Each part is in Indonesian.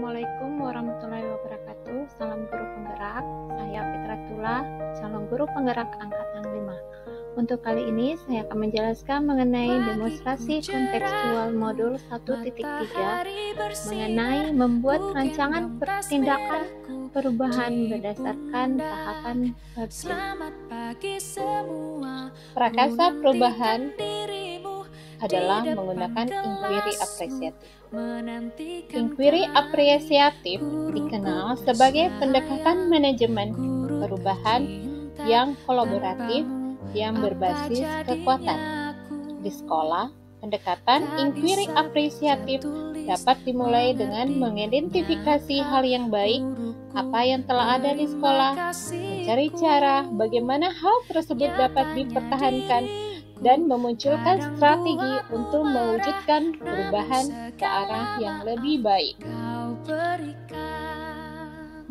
Assalamualaikum warahmatullahi wabarakatuh. Salam guru penggerak. Saya Fitra Tula, calon guru penggerak angkatan 5. Untuk kali ini saya akan menjelaskan mengenai demonstrasi kontekstual modul 1.3 mengenai membuat rancangan pertindakan perubahan berdasarkan tahapan Berkshire. Prakarsa perubahan adalah menggunakan inquiry apresiatif. Inquiry apresiatif dikenal sebagai pendekatan manajemen perubahan yang kolaboratif yang berbasis kekuatan. Di sekolah, pendekatan inquiry apresiatif dapat dimulai dengan mengidentifikasi hal yang baik, apa yang telah ada di sekolah, mencari cara bagaimana hal tersebut dapat dipertahankan, dan memunculkan strategi untuk mewujudkan perubahan ke arah yang lebih baik.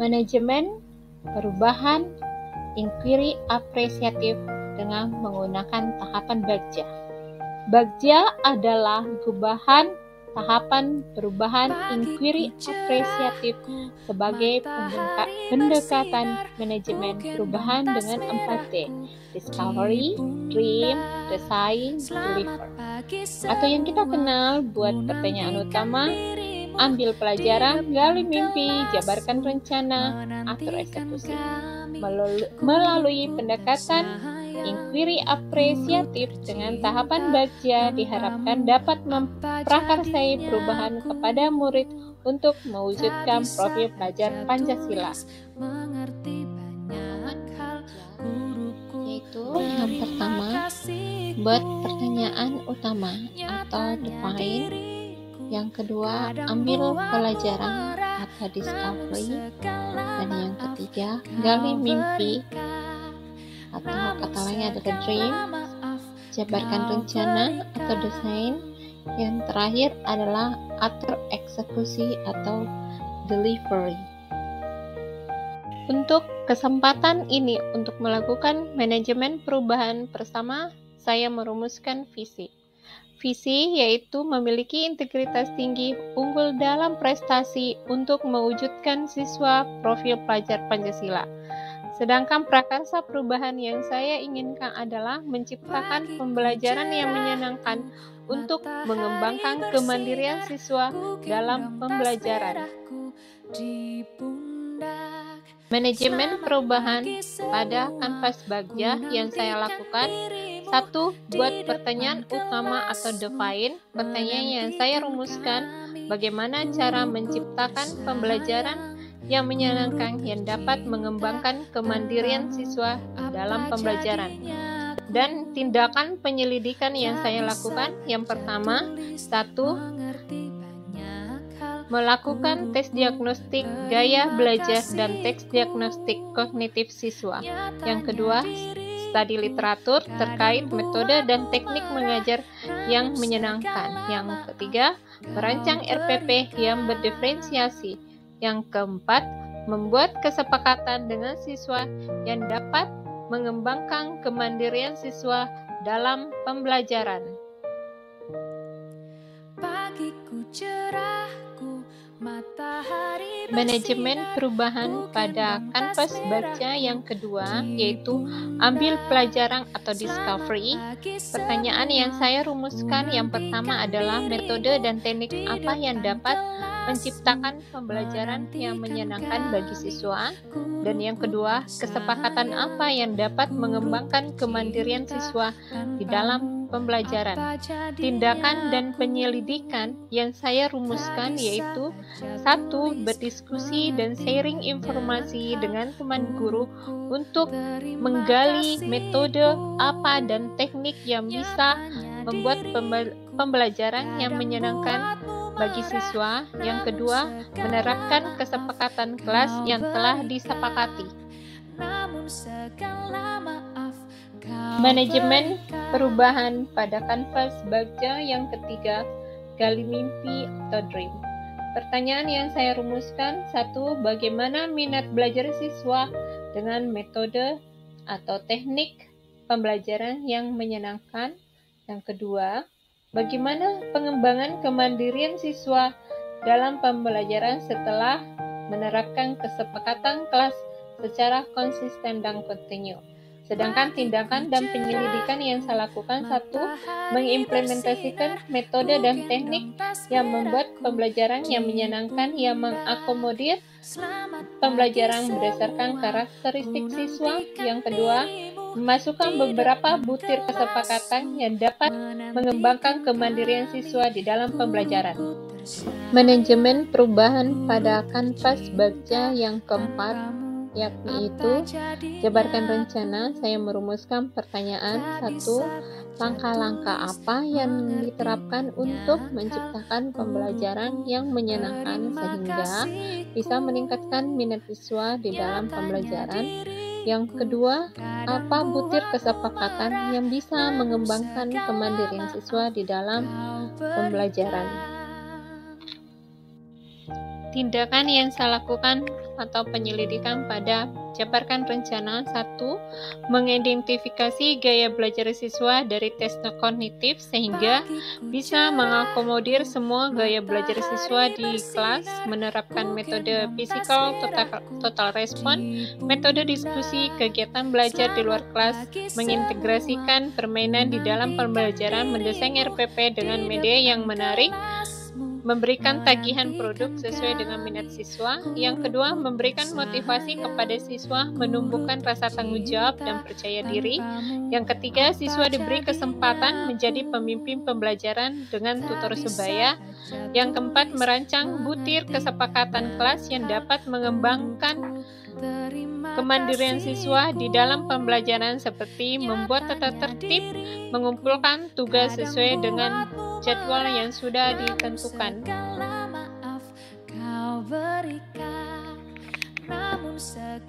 Manajemen perubahan inquiry apresiatif dengan menggunakan tahapan Bagja. Bagja adalah tahapan perubahan inquiry apresiatif sebagai pendekatan manajemen perubahan dengan 4D: discovery, dream, design, deliver. Atau yang kita kenal buat pertanyaan utama, ambil pelajaran, gali mimpi, jabarkan rencana, atur eksekusi. Melalui pendekatan inquiry apresiatif dengan tahapan Bagja diharapkan dapat memprakarsai perubahan kepada murid untuk mewujudkan profil pelajar Pancasila. Yaitu yang pertama, buat pertanyaan utama atau define. Yang kedua, ambil pelajaran atau discovery. Dan yang ketiga, gali mimpi atau kata lainnya adalah dream, jabarkan rencana atau desain. Yang terakhir adalah atur eksekusi atau delivery. Untuk kesempatan ini untuk melakukan manajemen perubahan bersama, saya merumuskan visi. Visi yaitu memiliki integritas tinggi, unggul dalam prestasi untuk mewujudkan siswa profil pelajar Pancasila. Sedangkan prakarsa perubahan yang saya inginkan adalah menciptakan pembelajaran yang menyenangkan untuk mengembangkan kemandirian siswa dalam pembelajaran. Manajemen perubahan pada kanvas Bagja yang saya lakukan: 1. Buat pertanyaan utama atau define. Pertanyaan yang saya rumuskan, bagaimana cara menciptakan pembelajaran yang menyenangkan yang dapat mengembangkan kemandirian siswa dalam pembelajaran. Dan tindakan penyelidikan yang saya lakukan, yang pertama, 1. Melakukan tes diagnostik gaya belajar dan tes diagnostik kognitif siswa. Yang kedua, studi literatur terkait metode dan teknik mengajar yang menyenangkan. Yang ketiga, merancang RPP yang berdiferensiasi. Yang keempat, membuat kesepakatan dengan siswa yang dapat mengembangkan kemandirian siswa dalam pembelajaran. Pagiku cerahku, manajemen perubahan pada kanvas Bagja yang kedua, yaitu ambil pelajaran atau discovery. Pertanyaan yang saya rumuskan yang pertama adalah metode dan teknik apa yang dapat menciptakan pembelajaran yang menyenangkan bagi siswa. Dan yang kedua, kesepakatan apa yang dapat mengembangkan kemandirian siswa di dalam pembelajaran. Tindakan dan penyelidikan yang saya rumuskan yaitu: 1. Berdiskusi dan sharing informasi dengan teman guru untuk menggali metode apa dan teknik yang bisa membuat pembelajaran yang menyenangkan bagi siswa. Yang kedua, menerapkan kesepakatan kelas yang telah disepakati. Manajemen perubahan pada kanvas Bagja yang ketiga, gali mimpi atau dream. Pertanyaan yang saya rumuskan: 1. Bagaimana minat belajar siswa dengan metode atau teknik pembelajaran yang menyenangkan. Yang kedua, bagaimana pengembangan kemandirian siswa dalam pembelajaran setelah menerapkan kesepakatan kelas secara konsisten dan kontinu. Sedangkan tindakan dan penyelidikan yang saya lakukan, 1. Mengimplementasikan metode dan teknik yang membuat pembelajaran yang menyenangkan, yang mengakomodir pembelajaran berdasarkan karakteristik siswa. Yang kedua, memasukkan beberapa butir kesepakatan yang dapat mengembangkan kemandirian siswa di dalam pembelajaran. Manajemen perubahan pada kanvas baca yang keempat, yakni itu jabarkan rencana. Saya merumuskan pertanyaan. 1. Langkah-langkah apa yang diterapkan untuk menciptakan pembelajaran yang menyenangkan sehingga bisa meningkatkan minat siswa di dalam pembelajaran? Yang kedua, apa butir kesepakatan yang bisa mengembangkan kemandirian siswa di dalam pembelajaran? Tindakan yang saya lakukan atau penyelidikan pada jabarkan rencana. 1. Mengidentifikasi gaya belajar siswa dari tes kognitif sehingga bisa mengakomodir semua gaya belajar siswa di kelas, menerapkan metode physical total response, metode diskusi, kegiatan belajar di luar kelas, mengintegrasikan permainan di dalam pembelajaran, mendesain RPP dengan media yang menarik, memberikan tagihan produk sesuai dengan minat siswa. Yang kedua, memberikan motivasi kepada siswa, menumbuhkan rasa tanggung jawab dan percaya diri. Yang ketiga, siswa diberi kesempatan menjadi pemimpin pembelajaran dengan tutor sebaya. Yang keempat, merancang butir kesepakatan kelas yang dapat mengembangkan kemandirian siswa di dalam pembelajaran seperti membuat tata tertib, mengumpulkan tugas sesuai dengan jadwal yang sudah ditentukan.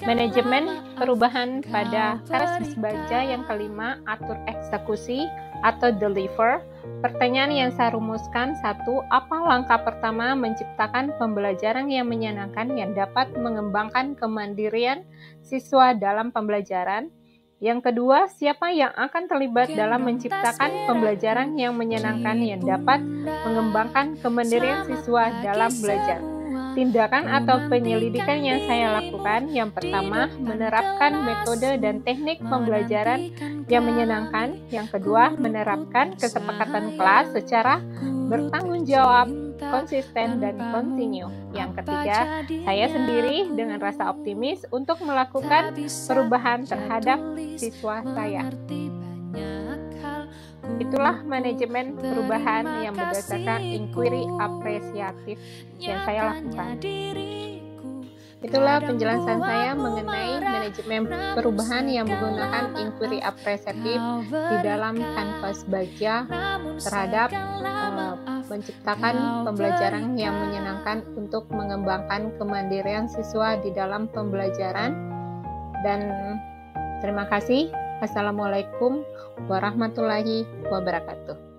Manajemen perubahan pada kanvas baca yang kelima, atur eksekusi atau deliver. Pertanyaan yang saya rumuskan. 1. Apa langkah pertama menciptakan pembelajaran yang menyenangkan yang dapat mengembangkan kemandirian siswa dalam pembelajaran? Yang kedua, siapa yang akan terlibat dalam menciptakan pembelajaran yang menyenangkan yang dapat mengembangkan kemandirian siswa dalam belajar? Tindakan atau penyelidikan yang saya lakukan. Yang pertama, menerapkan metode dan teknik pembelajaran yang menyenangkan. Yang kedua, menerapkan kesepakatan kelas secara bertanggung jawab, konsisten, dan kontinu. Yang ketiga, saya sendiri dengan rasa optimis untuk melakukan perubahan terhadap siswa saya. Itulah manajemen perubahan yang berdasarkan inquiry apresiatif yang saya lakukan. Itulah penjelasan saya mengenai manajemen perubahan yang menggunakan inquiry apresiatif di dalam kanvas baca terhadap menciptakan pembelajaran yang menyenangkan untuk mengembangkan kemandirian siswa di dalam pembelajaran. Dan terima kasih. Assalamualaikum warahmatullahi wabarakatuh.